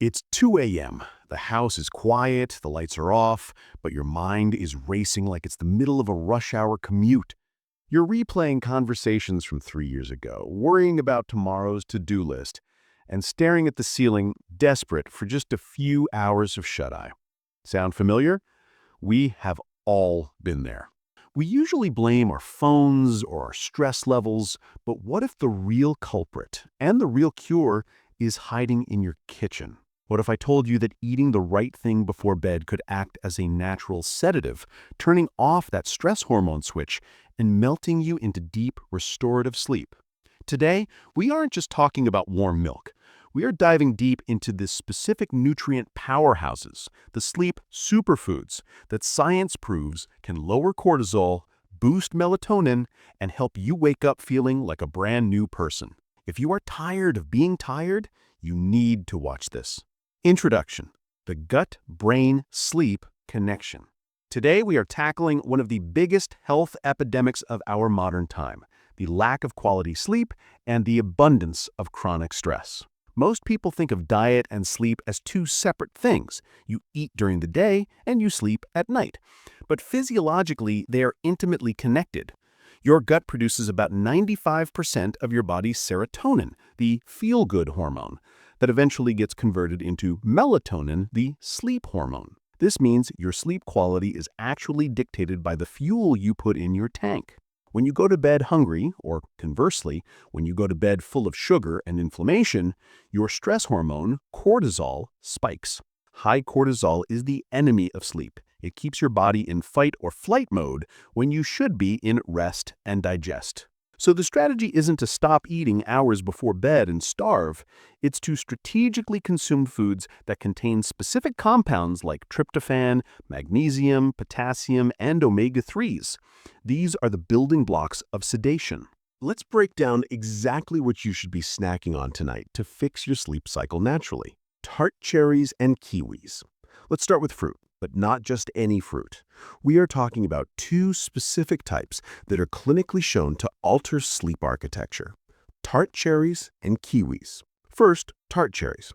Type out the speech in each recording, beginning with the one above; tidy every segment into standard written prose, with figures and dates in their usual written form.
It's 2 a.m. The house is quiet, the lights are off, but your mind is racing like it's the middle of a rush hour commute. You're replaying conversations from 3 years ago, worrying about tomorrow's to-do list, and staring at the ceiling, desperate for just a few hours of shut-eye. Sound familiar? We have all been there. We usually blame our phones or our stress levels, but what if the real culprit and the real cure is hiding in your kitchen? What if I told you that eating the right thing before bed could act as a natural sedative, turning off that stress hormone switch and melting you into deep, restorative sleep? Today, we aren't just talking about warm milk. We are diving deep into the specific nutrient powerhouses, the sleep superfoods that science proves can lower cortisol, boost melatonin, and help you wake up feeling like a brand new person. If you are tired of being tired, you need to watch this. Introduction: the gut-brain-sleep connection. Today, we are tackling one of the biggest health epidemics of our modern time: the lack of quality sleep and the abundance of chronic stress. Most people think of diet and sleep as two separate things. You eat during the day and you sleep at night. But physiologically, they are intimately connected. Your gut produces about 95% of your body's serotonin, the feel-good hormone, that eventually gets converted into melatonin, the sleep hormone. This means your sleep quality is actually dictated by the fuel you put in your tank. When you go to bed hungry, or conversely, when you go to bed full of sugar and inflammation, your stress hormone, cortisol, spikes. High cortisol is the enemy of sleep. It keeps your body in fight or flight mode when you should be in rest and digest. So the strategy isn't to stop eating hours before bed and starve. It's to strategically consume foods that contain specific compounds like tryptophan, magnesium, potassium, and omega-3s. These are the building blocks of sedation. Let's break down exactly what you should be snacking on tonight to fix your sleep cycle naturally. Tart cherries and kiwis. Let's start with fruit, but not just any fruit. We are talking about two specific types that are clinically shown to alter sleep architecture: tart cherries and kiwis. First, tart cherries.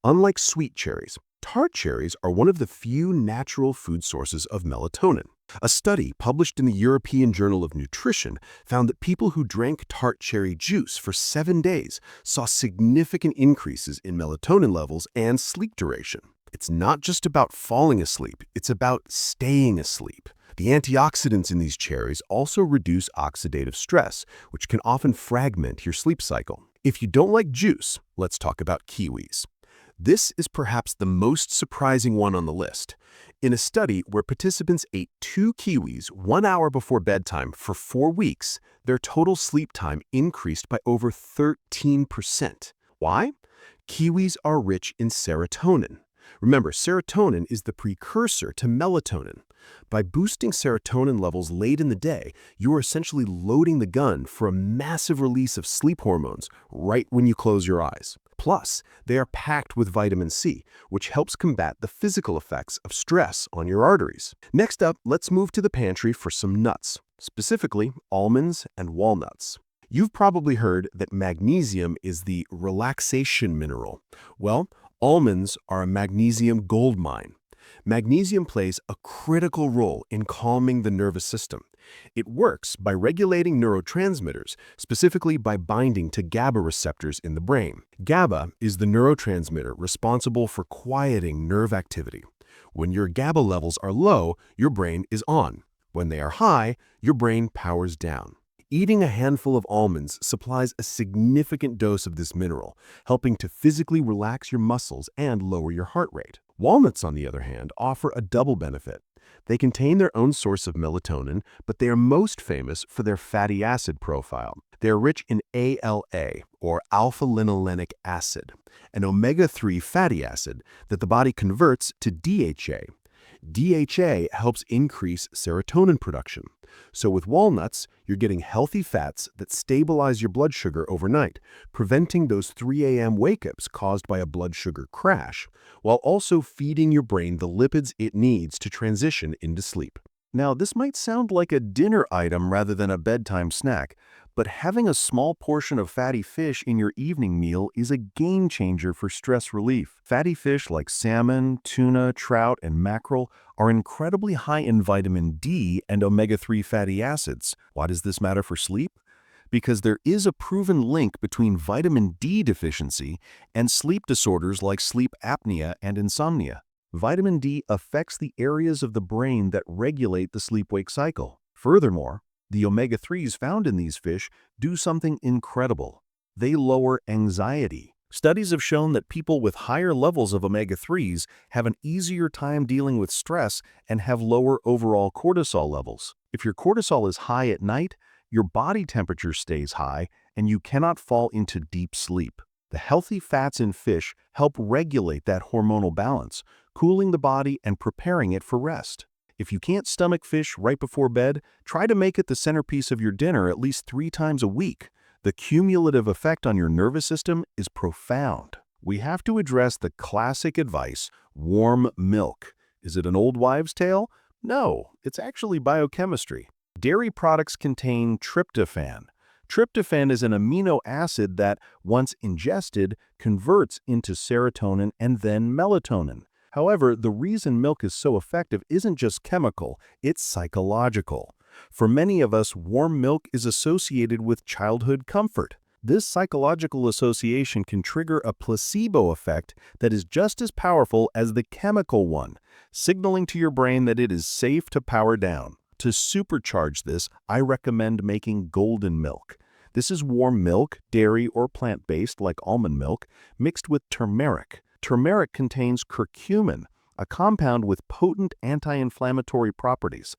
Unlike sweet cherries, tart cherries are one of the few natural food sources of melatonin. A study published in the European Journal of Nutrition found that people who drank tart cherry juice for 7 days saw significant increases in melatonin levels and sleep duration. It's not just about falling asleep, it's about staying asleep. The antioxidants in these cherries also reduce oxidative stress, which can often fragment your sleep cycle. If you don't like juice, let's talk about kiwis. This is perhaps the most surprising one on the list. In a study where participants ate 2 kiwis 1 hour before bedtime for 4 weeks, their total sleep time increased by over 13%. Why? Kiwis are rich in serotonin. Remember, serotonin is the precursor to melatonin. By boosting serotonin levels late in the day, you are essentially loading the gun for a massive release of sleep hormones right when you close your eyes. Plus, they are packed with vitamin C, which helps combat the physical effects of stress on your arteries. Next up, let's move to the pantry for some nuts, specifically almonds and walnuts. You've probably heard that magnesium is the relaxation mineral. Well, almonds are a magnesium goldmine. Magnesium plays a critical role in calming the nervous system. It works by regulating neurotransmitters, specifically by binding to GABA receptors in the brain. GABA is the neurotransmitter responsible for quieting nerve activity. When your GABA levels are low, your brain is on. When they are high, your brain powers down. Eating a handful of almonds supplies a significant dose of this mineral, helping to physically relax your muscles and lower your heart rate. Walnuts, on the other hand, offer a double benefit. They contain their own source of melatonin, but they are most famous for their fatty acid profile. They are rich in ALA, or alpha-linolenic acid, an omega-3 fatty acid that the body converts to DHA. DHA helps increase serotonin production. So with walnuts, you're getting healthy fats that stabilize your blood sugar overnight, preventing those 3 a.m. wake-ups caused by a blood sugar crash, while also feeding your brain the lipids it needs to transition into sleep. Now, this might sound like a dinner item rather than a bedtime snack, but having a small portion of fatty fish in your evening meal is a game changer for stress relief. Fatty fish like salmon, tuna, trout, and mackerel are incredibly high in vitamin D and omega-3 fatty acids. Why does this matter for sleep? Because there is a proven link between vitamin D deficiency and sleep disorders like sleep apnea and insomnia. Vitamin D affects the areas of the brain that regulate the sleep-wake cycle. Furthermore, the omega-3s found in these fish do something incredible. They lower anxiety. Studies have shown that people with higher levels of omega-3s have an easier time dealing with stress and have lower overall cortisol levels. If your cortisol is high at night, your body temperature stays high and you cannot fall into deep sleep. The healthy fats in fish help regulate that hormonal balance, cooling the body and preparing it for rest. If you can't stomach fish right before bed, try to make it the centerpiece of your dinner at least 3 times a week. The cumulative effect on your nervous system is profound. We have to address the classic advice, warm milk. Is it an old wives' tale? No, it's actually biochemistry. Dairy products contain tryptophan. Tryptophan is an amino acid that, once ingested, converts into serotonin and then melatonin. However, the reason milk is so effective isn't just chemical, it's psychological. For many of us, warm milk is associated with childhood comfort. This psychological association can trigger a placebo effect that is just as powerful as the chemical one, signaling to your brain that it is safe to power down. To supercharge this, I recommend making golden milk. This is warm milk, dairy or plant-based like almond milk, mixed with turmeric. Turmeric contains curcumin, a compound with potent anti-inflammatory properties.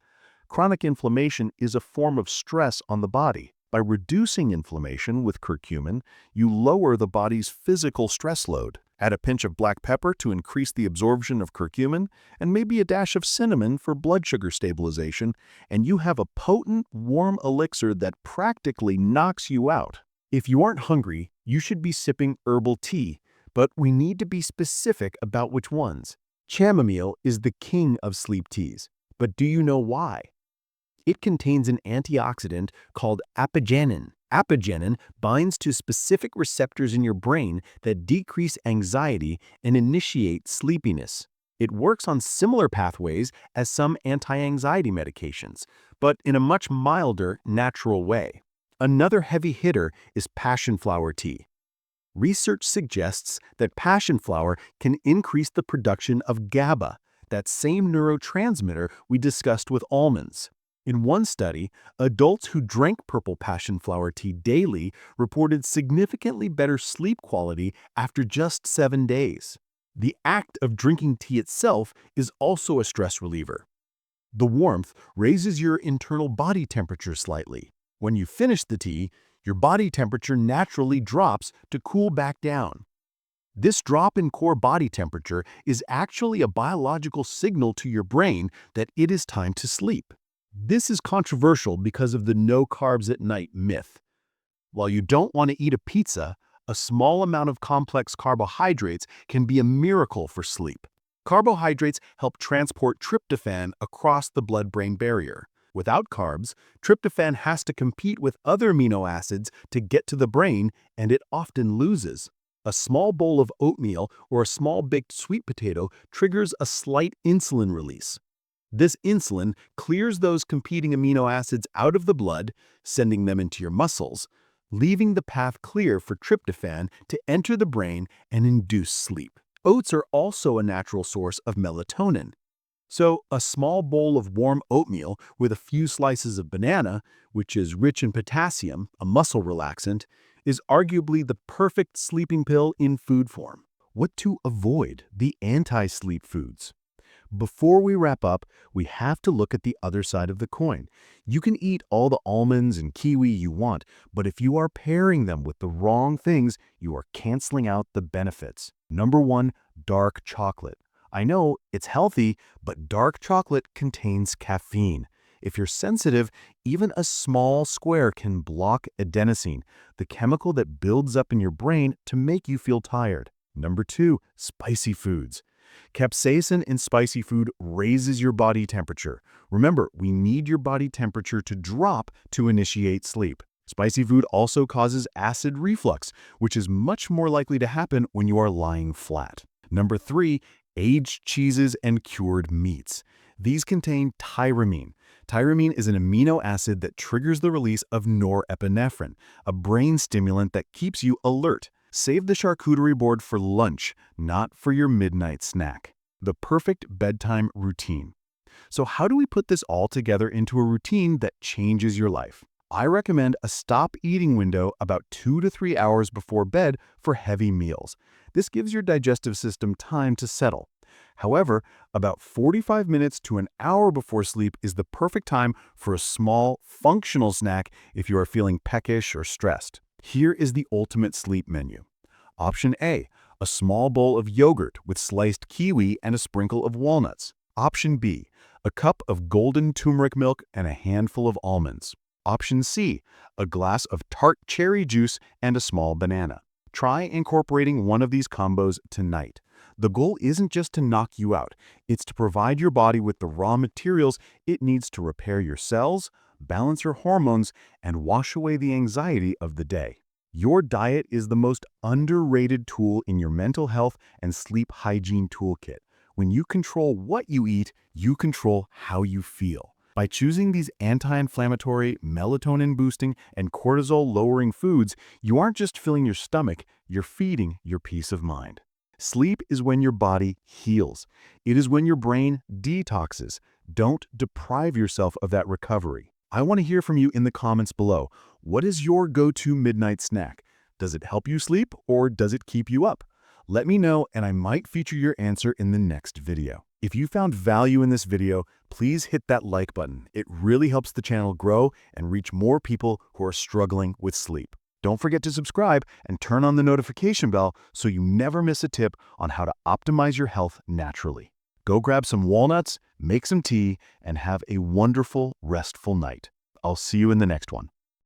Chronic inflammation is a form of stress on the body. By reducing inflammation with curcumin, you lower the body's physical stress load. Add a pinch of black pepper to increase the absorption of curcumin, and maybe a dash of cinnamon for blood sugar stabilization, and you have a potent, warm elixir that practically knocks you out. If you aren't hungry, you should be sipping herbal tea, but we need to be specific about which ones. Chamomile is the king of sleep teas, but do you know why? It contains an antioxidant called apigenin. Apigenin binds to specific receptors in your brain that decrease anxiety and initiate sleepiness. It works on similar pathways as some anti-anxiety medications, but in a much milder, natural way. Another heavy hitter is passion flower tea. Research suggests that passion flower can increase the production of GABA, that same neurotransmitter we discussed with almonds. In one study, adults who drank purple passion flower tea daily reported significantly better sleep quality after just 7 days. The act of drinking tea itself is also a stress reliever. The warmth raises your internal body temperature slightly. When you finish the tea, your body temperature naturally drops to cool back down. This drop in core body temperature is actually a biological signal to your brain that it is time to sleep. This is controversial because of the no carbs at night myth. While you don't want to eat a pizza, a small amount of complex carbohydrates can be a miracle for sleep. Carbohydrates help transport tryptophan across the blood-brain barrier. Without carbs, tryptophan has to compete with other amino acids to get to the brain, and it often loses. A small bowl of oatmeal or a small baked sweet potato triggers a slight insulin release. This insulin clears those competing amino acids out of the blood, sending them into your muscles, leaving the path clear for tryptophan to enter the brain and induce sleep. Oats are also a natural source of melatonin. So, a small bowl of warm oatmeal with a few slices of banana, which is rich in potassium, a muscle relaxant, is arguably the perfect sleeping pill in food form. What to avoid? The anti-sleep foods. Before we wrap up, we have to look at the other side of the coin. You can eat all the almonds and kiwi you want, but if you are pairing them with the wrong things, you are canceling out the benefits. Number 1, dark chocolate. I know it's healthy, but dark chocolate contains caffeine. If you're sensitive, even a small square can block adenosine, the chemical that builds up in your brain to make you feel tired. Number 2, spicy foods. Capsaicin in spicy food raises your body temperature. Remember, we need your body temperature to drop to initiate sleep. Spicy food also causes acid reflux, which is much more likely to happen when you are lying flat. Number 3, aged cheeses and cured meats. These contain tyramine. Tyramine is an amino acid that triggers the release of norepinephrine, a brain stimulant that keeps you alert. Save the charcuterie board for lunch, not for your midnight snack. The perfect bedtime routine. So how do we put this all together into a routine that changes your life? I recommend a stop eating window about 2 to 3 hours before bed for heavy meals. This gives your digestive system time to settle. However, about 45 minutes to an hour before sleep is the perfect time for a small, functional snack if you are feeling peckish or stressed. Here is the ultimate sleep menu. Option A, a small bowl of yogurt with sliced kiwi and a sprinkle of walnuts. Option B, a cup of golden turmeric milk and a handful of almonds. Option C, a glass of tart cherry juice and a small banana. Try incorporating one of these combos tonight. The goal isn't just to knock you out, it's to provide your body with the raw materials it needs to repair your cells, balance your hormones, and wash away the anxiety of the day. Your diet is the most underrated tool in your mental health and sleep hygiene toolkit. When you control what you eat, you control how you feel. By choosing these anti-inflammatory, melatonin-boosting, and cortisol-lowering foods, you aren't just filling your stomach, you're feeding your peace of mind. Sleep is when your body heals. It is when your brain detoxes. Don't deprive yourself of that recovery. I want to hear from you in the comments below. What is your go-to midnight snack? Does it help you sleep or does it keep you up? Let me know and I might feature your answer in the next video. If you found value in this video, please hit that like button. It really helps the channel grow and reach more people who are struggling with sleep. Don't forget to subscribe and turn on the notification bell so you never miss a tip on how to optimize your health naturally. Go grab some walnuts, make some tea, and have a wonderful, restful night. I'll see you in the next one.